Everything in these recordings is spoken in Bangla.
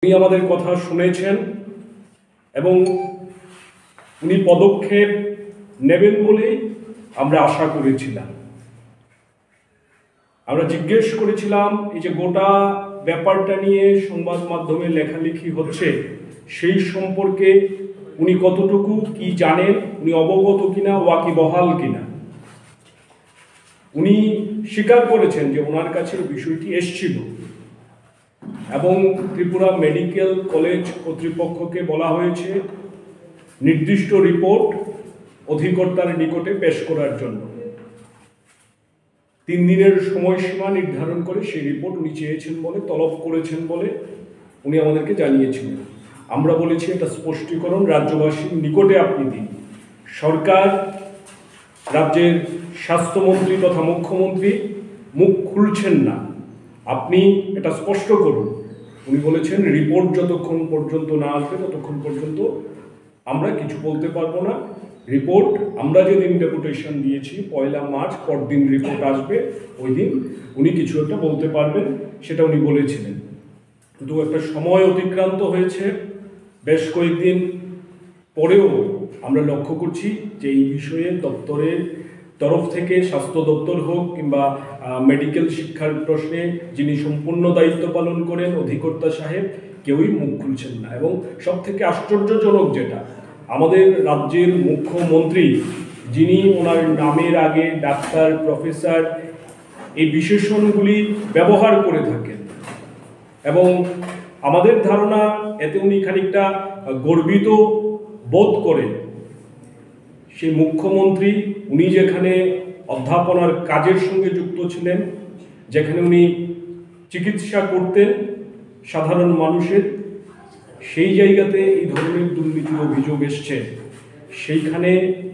উনি আমাদের কথা শুনেছেন এবং উনি পদক্ষেপ নেবেন বলেই আমরা আশা করেছিলাম। আমরা জিজ্ঞেস করেছিলাম এই যে গোটা ব্যাপারটা নিয়ে সংবাদ মাধ্যমে লেখালেখি হচ্ছে সেই সম্পর্কে উনি কতটুকু কি জানেন, উনি অবগত কিনা, ওয়াকিবহাল কিনা। উনি স্বীকার করেছেন যে ওনার কাছে বিষয়টি এসছিল এবং ত্রিপুরা মেডিকেল কলেজ কর্তৃপক্ষকে বলা হয়েছে নির্দিষ্ট রিপোর্ট অধিকর্তার নিকটে পেশ করার জন্য। 3 দিনের সময়সীমা নির্ধারণ করে সেই রিপোর্ট উনি চেয়েছেন বলে, তলব করেছেন বলে উনি আমাদেরকে জানিয়েছিলেন। আমরা বলেছি এটা স্পষ্টীকরণ রাজ্যবাসীর নিকটে আপনি দিন। সরকার, রাজ্যের স্বাস্থ্যমন্ত্রী তথা মুখ্যমন্ত্রী মুখ খুলছেন না, আপনি এটা স্পষ্ট করুন। উনি বলেছেন রিপোর্ট যতক্ষণ পর্যন্ত না আসবে ততক্ষণ পর্যন্ত আমরা কিছু বলতে পারবো না। রিপোর্ট আমরা যেদিন ডেপুটেশন দিয়েছি 1 মার্চ, পরদিন রিপোর্ট আসবে, ওই দিন উনি কিছু একটা বলতে পারবেন, সেটা উনি বলেছিলেন। কিন্তু একটা সময় অতিক্রান্ত হয়েছে, বেশ কয়েকদিন পরেও আমরা লক্ষ্য করছি যে এই বিষয়ে দপ্তরের তরফ থেকে, স্বাস্থ্য দপ্তর হোক কিংবা মেডিকেল শিক্ষার প্রশ্নে যিনি সম্পূর্ণ দায়িত্ব পালন করেন অধিকর্তা সাহেব, কেউই মুখ খুলছেন না। এবং সব থেকে আশ্চর্যজনক যেটা, আমাদের রাজ্যের মুখ্যমন্ত্রী, যিনি ওনার নামের আগে ডাক্তার, প্রফেসর এই বিশেষণগুলি ব্যবহার করে থাকেন এবং আমাদের ধারণা এতে উনি খানিকটা গর্বিত বোধ করেন। সেই মুখ্যমন্ত্রী উনি যেখানে অধ্যাপনার কাজের সঙ্গে যুক্ত ছিলেন, যেখানে উনি চিকিৎসা করতেন সাধারণ মানুষের, সেই জায়গাতে এই ধরনের দুর্নীতির অভিযোগ এসছে, সেইখানে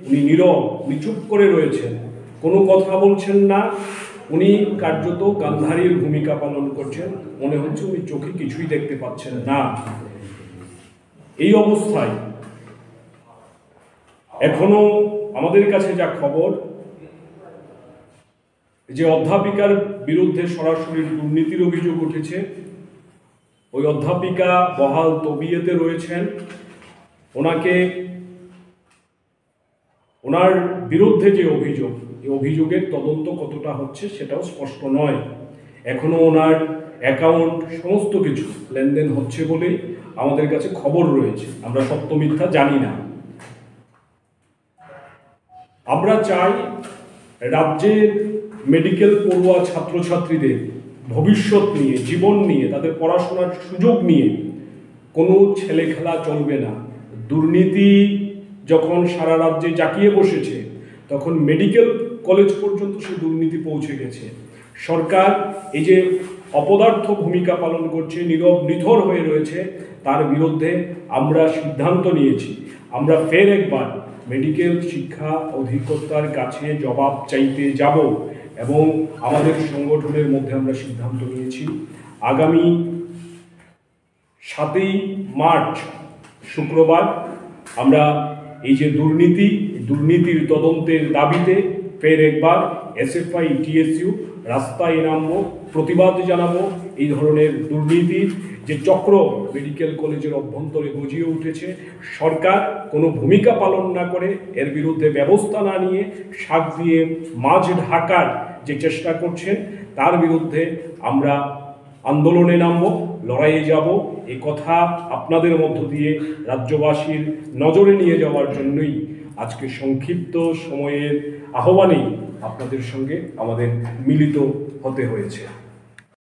উনি নীরব, উনি চুপ করে রয়েছেন, কোনো কথা বলছেন না। উনি কার্যত গান্ধারীর ভূমিকা পালন করছেন, মনে হচ্ছে উনি চোখে কিছুই দেখতে পাচ্ছেন না। এই অবস্থায় এখনো আমাদের কাছে যা খবর, যে অধ্যাপিকার বিরুদ্ধে সরাসরি দুর্নীতির অভিযোগ উঠেছে, ওই অধ্যাপিকা বহাল তবিয়তে রয়েছেন। ওনার বিরুদ্ধে যে অভিযোগ, এই অভিযোগের তদন্ত কতটা হচ্ছে সেটাও স্পষ্ট নয়। এখনো ওনার অ্যাকাউন্ট সমস্ত কিছু লেনদেন হচ্ছে বলেই আমাদের কাছে খবর রয়েছে, আমরা সত্য মিথ্যা জানি না। আমরা চাই রাজ্যের মেডিকেল পড়ুয়া ছাত্রছাত্রীদের ভবিষ্যৎ নিয়ে, জীবন নিয়ে, তাদের পড়াশোনার সুযোগ নিয়ে কোনো ছেলে খেলা চলবে না। দুর্নীতি যখন সারা রাজ্যে জাঁকিয়ে বসেছে, তখন মেডিকেল কলেজ পর্যন্ত সে দুর্নীতি পৌঁছে গেছে। সরকার এই যে অপদার্থ ভূমিকা পালন করছে, নীরব নিথর হয়ে রয়েছে, তার বিরুদ্ধে আমরা সিদ্ধান্ত নিয়েছি। আমরা ফের একবার মেডিকেল শিক্ষা অধিকর্তার কাছে জবাব চাইতে যাব এবং আমাদের সংগঠনের মধ্যে আমরা সিদ্ধান্ত নিয়েছি আগামী 7ই মার্চ শুক্রবার আমরা এই যে দুর্নীতির তদন্তের দাবিতে ফের একবার SFI TSU রাস্তায় নামবো, প্রতিবাদ জানাবো। এই ধরনের দুর্নীতির যে চক্র মেডিকেল কলেজের অভ্যন্তরে গজিয়ে উঠেছে, সরকার কোনো ভূমিকা পালন না করে, এর বিরুদ্ধে ব্যবস্থা না নিয়ে শাক দিয়ে মাছ ঢাকার যে চেষ্টা করছেন, তার বিরুদ্ধে আমরা আন্দোলনে নামব, লড়াইয়ে যাব। এই কথা আপনাদের মধ্য দিয়ে রাজ্যবাসীর নজরে নিয়ে যাওয়ার জন্যই আজকে সংক্ষিপ্ত সময়ের আহ্বানেই আপনাদের সঙ্গে আমাদের মিলিত হতে হয়েছে।